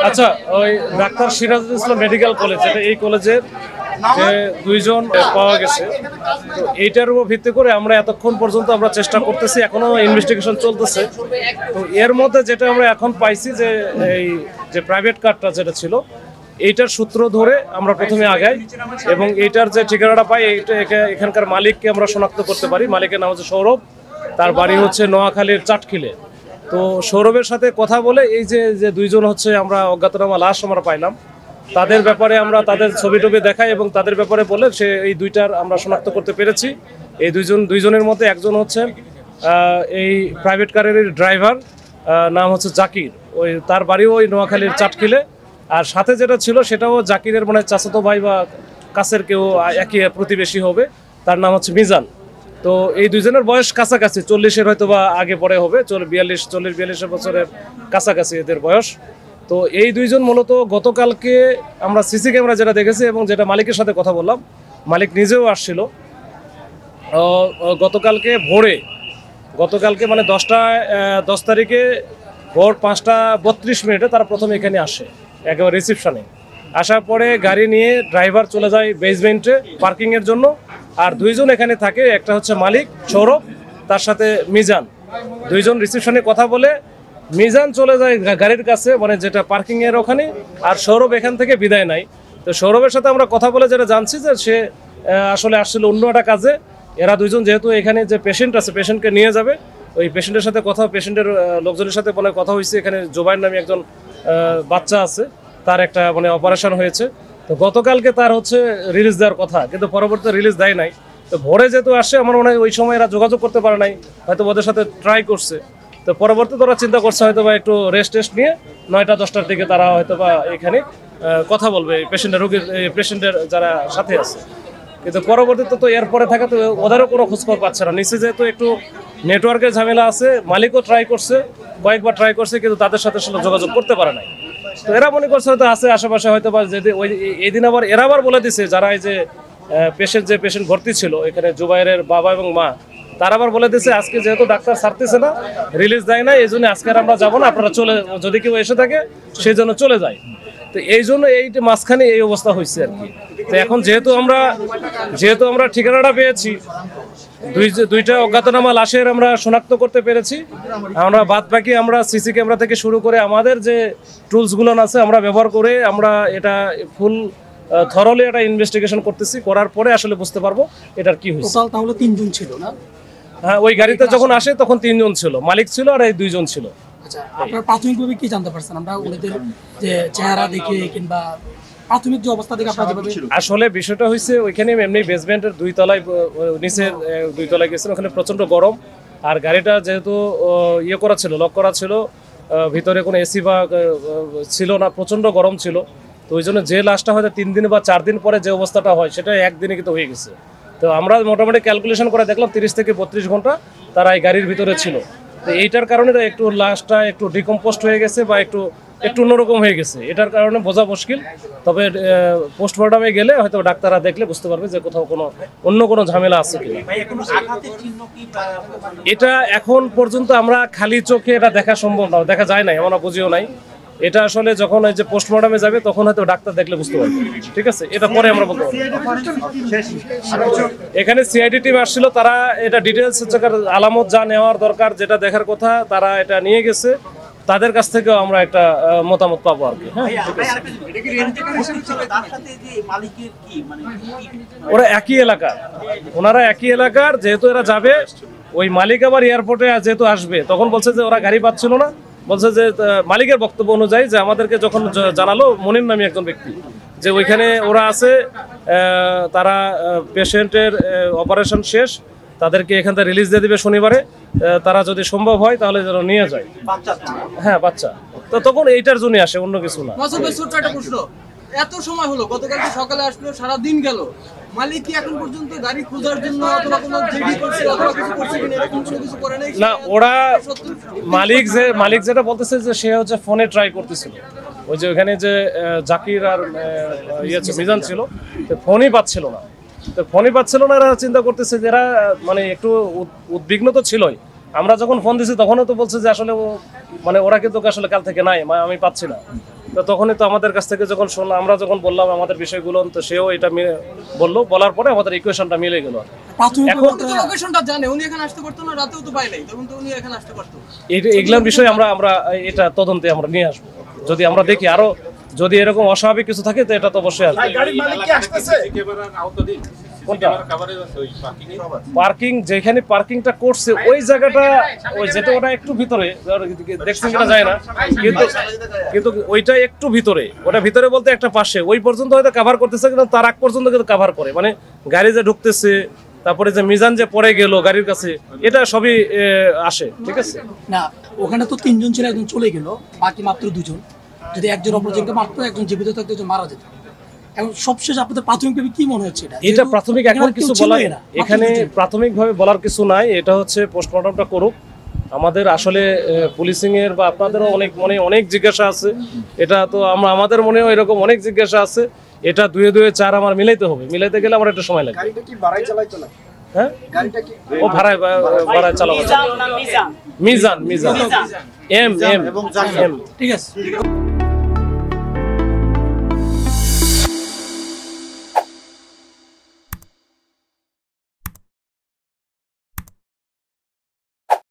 আচ্ছা, ওই doctor Sirajul Islam medical college, এটা এই কলেজের যে দুইজন পাওয়া গেছে, তো এইটার উপর ভিত্তি করে আমরা এতক্ষণ পর্যন্ত আমরা চেষ্টা করতেছি, এখনো ইনভেস্টিগেশন চলতেছে। তো এর মধ্যে যেটা আমরা এখন পাইছি যে এই যে প্রাইভেট কারটা যেটা ছিল, এইটার সূত্র ধরে আমরা প্রথমে আগাই এবং এইটার যে ঠিকানাটা পাই, এইটা এখানকার মালিককে আমরা শনাক্ত করতে পারি। মালিকের নাম হচ্ছে সৌরভ, তার বাড়ি হচ্ছে নোয়াখালীর চাটখিলে। তো সৌরভের সাথে কথা বলে এই যে দুইজন হচ্ছে আমরা অজ্ঞাতনামা লাশ আমরা পাইলাম, তাদের ব্যাপারে আমরা তাদের ছবি টবি দেখাই এবং তাদের ব্যাপারে বলে সে এই দুইটার আমরা শনাক্ত করতে পেরেছি। এই দুইজনের মধ্যে একজন হচ্ছে এই প্রাইভেট কারের ড্রাইভার, নাম হচ্ছে জাকির, ওই তার বাড়িও ওই নোয়াখালীর চাটখিলে। আর সাথে যেটা ছিল সেটাও জাকিরের মানে চাচাতো ভাই বা কাছের কেউ একই প্রতিবেশী হবে, তার নাম হচ্ছে মিজান। তো এই দুইজনের বয়স কাছাকাছি, 40-এর হয়তো বা আগে পরে হবে, 40-42 বছরের কাছাকাছি এদের বয়স। তো এই দুইজন মূলত গতকালকে আমরা সিসি ক্যামেরা যেটা দেখেছি এবং যেটা মালিকের সাথে কথা বললাম, মালিক নিজেও আসছিল গতকালকে মানে 10 তারিখে ভোর 5:32 তারা প্রথমে এখানে আসে একেবারে রিসিপশনে। আসার পরে গাড়ি নিয়ে ড্রাইভার চলে যায় বেসমেন্টে পার্কিংয়ের জন্য, আর দুইজন এখানে থাকে, একটা হচ্ছে মালিক সৌরভ, তার সাথে মিজান। দুইজন রিসিপশনে কথা বলে মিজান চলে যায় গাড়ির কাছে, মানে যেটা পার্কিংয়ের ওখানে, আর সৌরভ এখান থেকে বিদায় নাই। তো সৌরভের সাথে আমরা কথা বলে যেটা জানছি যে সে আসলে আসছিল অন্য একটা কাজে। এরা দুইজন যেহেতু এখানে যে পেশেন্ট আছে, পেশেন্টকে নিয়ে যাবে, ওই পেশেন্টের সাথে পেশেন্টের লোকজনের সাথে মানে কথা হয়েছে। এখানে জোবাইর নামে একজন বাচ্চা আছে, তার একটা মানে অপারেশন হয়েছে। তো গতকালকে তার হচ্ছে রিলিজ দেওয়ার কথা, কিন্তু পরবর্তীতে রিলিজ দেয় নাই। তো ভোরে যেহেতু আসে, আমার মনে হয় ওই সময় এরা যোগাযোগ করতে পারে নাই, হয়তো ওদের সাথে ট্রাই করছে। তো পরবর্তীতে ওরা চিন্তা করছে হয়তো বা একটু রেস্ট নিয়ে 9টা-10টার দিকে তারা হয়তো বা এখানে কথা বলবে পেশেন্টের যারা সাথে আছে। কিন্তু পরবর্তীতে তো এরপরে থাকে, তো ওদেরও কোনো খোঁজখবর পাচ্ছে না। নিচে যেহেতু একটু নেটওয়ার্কের ঝামেলা আছে, মালিকও ট্রাই করছে, কয়েকবার ট্রাই করছে, কিন্তু তাদের সাথে যোগাযোগ করতে পারে নাই। তো এরা মনে করছে হয়তো আছে আশেপাশে, হয়তো বা যদি ওই এই দিন এরা আবার বলে দিছে, যারা এই যে পেশেন্ট ভর্তি ছিল এখানে, জুবাইরের বাবা এবং মা, তারা আবার বলে দিছে আজকে যেহেতু ডাক্তার ছাড়তেছে না, রিলিজ দেয় না, এই জন্য আজকে আমরা যাবো না, আপনারা যদি কেউ এসে থাকে সেই জন্য চলে যায়। তো এই জন্য এই মাঝখানে এই অবস্থা হয়েছে আর কি। তো এখন যেহেতু আমরা ঠিকানাটা পেয়েছি, দুইটা অজ্ঞাতনামা লাশের আমরা শনাক্ত করতে পেরেছি, আমরা বাদবাকি আমরা সিসি ক্যামেরা থেকে শুরু করে আমাদের যে টুলসগুলো আছে আমরা ব্যবহার করে আমরা এটা ফুল থরলি একটা ইনভেস্টিগেশন করতেছি। করার পরে আসলে বুঝতে পারবো এটার কি হয়েছে। টোটাল তাহলে 3 জন ছিল না? হ্যাঁ, ওই গাড়িতে যখন আসে তখন 3 জন ছিল, মালিক ছিল আর এই 2 জন ছিল। আচ্ছা, আপনারা প্রাথমিকভাবে কি জানতে পারছেন? আমরা ওদের যে চেহারা দেখে কিংবা প্রাথমিক যে অবস্থা দেখে আপনারা যেভাবে, আসলে বিষয়টা হয়েছে ওইখানে এমনি বেসমেন্টের 2 তলায়, নিচের 2 তলায় গেছেন, ওখানে প্রচন্ড গরম, আর গাড়িটা যেহেতু লক করা ছিল, ভিতরে কোনো এসি বা ছিল না, প্রচন্ড গরম ছিল। তো ওই জন্য যে লাশটা হয়তো 3 দিন বা 4 দিন পরে যে অবস্থাটা হয়, সেটা একদিনে কিন্তু হয়ে গেছে। তো আমরা মোটামুটি ক্যালকুলেশন করে দেখলাম 30 থেকে 32 ঘন্টা তারা এই গাড়ির ভিতরে ছিল। তো এইটার কারণে একটু লাশটা একটু ডিকম্পোস্ট হয়ে গেছে বা একটু অন্যরকম হয়ে গেছে, এটার কারণে বোঝা মুশকিল। তবে পোস্টমর্টমে গেলে হয়তো ডাক্তাররা দেখলে বুঝতে পারবে যে কোথাও অন্য কোনো ঝামেলা আছে কিনা। এটা এখন পর্যন্ত আমরা খালি চোখে এটা দেখা সম্ভব না, দেখা যায় নাই, আমরা বুঝিও নাই। এটা আসলে যখন এই যে পোস্টমর্টমে যাবে তখন হয়তো ডাক্তার দেখলে বুঝতে পারবে। ঠিক আছে, এটা পরে আমরা বলতে পারবো। এখানে সিআইডি টিম আসছিল, তারা এটা ডিটেলস আলামত যা নেওয়ার দরকার, যেটা দেখার কথা, তারা এটা নিয়ে গেছে। তাদের কাছ থেকেও আমরা একটা মতামত পাবো আর কি। হ্যাঁ, ওরা ওনারা একই এলাকার, যেহেতু এরা যাবে, ওই মালিক আবার এয়ারপোর্টে যেহেতু আসবে, তখন বলছে যে ওরা গাড়ি পাচ্ছিল না। বলছে যে মালিকের বক্তব্য অনুযায়ী যে আমাদেরকে যখন জানালো মনির নামে একজন ব্যক্তি, যে ওইখানে ওরা আছে, তারা পেশেন্টের অপারেশন শেষ, তাদেরকে এখান থেকে রিলিজ দিয়ে দিবে শনিবারে, তারা যদি সম্ভব হয় তাহলে যেন নিয়ে যায়। হ্যাঁ, বাচ্চা। তো তখন এইটার জন্য আসে, অন্য কিছু না। এত সময় হলো, গতকাল সকালে আসলো, সারা দিন গেল, মালিক কি এখন পর্যন্ত গাড়ি খোঁজার জন্য অথবা কোনো জিডি করছে অথবা কিছু করছে কিনা, এরকম কোনো কিছু করে নাই? না, ওরা মালিক যেটা বলতেছে যে সে হচ্ছে ফোনে ট্রাই করতেছিল, ওই যে ওখানে যে জাকির আর মিজান ছিল, ফোনই পাচ্ছিল না। তো ফোনই পাচ্ছিল না, এরা চিন্তা করতেছে যে এরা মানে একটু উদ্বিগ্ন তো ছিলই, আমরা যখন ফোন দিছি তখনও তো বলছে যে আসলে মানে ওরা কিন্তু আসলে কাল থেকে নাই, আমি পাচ্ছি না। তো তখনই তো আমাদের কাছ থেকে যখন শুনলাম, আমরা যখন বললাম আমাদের বিষয়গুলো, তো সেও এটা বললো, বলার পরে আমাদের ইকুয়েশনটা মিলে গেল। প্রাথমিকভাবে তো লোকেশনটা জানে, উনি এখানে আসতে পারতো না, রাতেও তো পাই নাই, তখন তো উনি এখানে আসতে পারতো। এগুলোর বিষয়ে আমরা এটা তদন্তে আমরা নিয়ে আসবো। যদি আমরা দেখি আরো যদি এরকম অস্বাভাবিক কিছু থাকে তো এটা তো অবশ্যই আসবে। পার্কিং যেখানে পার্কিংটা করছে ওই জায়গাটা, ওই যেটা ওটা একটু ভিতরে, দেখছেন কিনা যায় না, কিন্তু ওইটা একটু ভিতরে, ওটা ভিতরে বলতে একটা পাশে, ওই পর্যন্ত হয়তো কভার করতেছে, কিন্তু তার আগ পর্যন্ত কিন্তু কভার করে, মানে গাড়ি যে ঢুকতেছে, তারপরে যে মিজান যে পড়ে গেল গাড়ির কাছে, এটা সবই আসে। ঠিক আছে না, ওখানে তো 3 জন ছিল, একজন চলে গেল, বাকি মাত্র 2 জন। যদি একজন অপরজনকে মারতো, একজন জীবিত থাকতো, একজন মারা যেত। এখন সবশেষ আপনাদের প্রাথমিকভাবে কি মনে হচ্ছে এটা প্রাথমিক এখন কিছু বলার, এখানে প্রাথমিকভাবে বলার কিছু নাই। এটা হচ্ছে পোস্টমর্টমটা করুক। আমাদের আসলে পুলিশিং এর বা আপনাদেরও অনেক জিজ্ঞাসা আছে। এটা তো আমাদের মনেও এরকম অনেক জিজ্ঞাসা আছে। এটা 2 2 4 আমার মিলাইতে হবে, মিলাইতে গেলে আমার একটু সময় লাগবে। গাড়িটা কি ভাড়ায় চালাইতো না? হ্যাঁ, গাড়িটা কি ও ভাড়ায় চালাবো। মিজান এম এবং জাকির। এম। ঠিক আছে।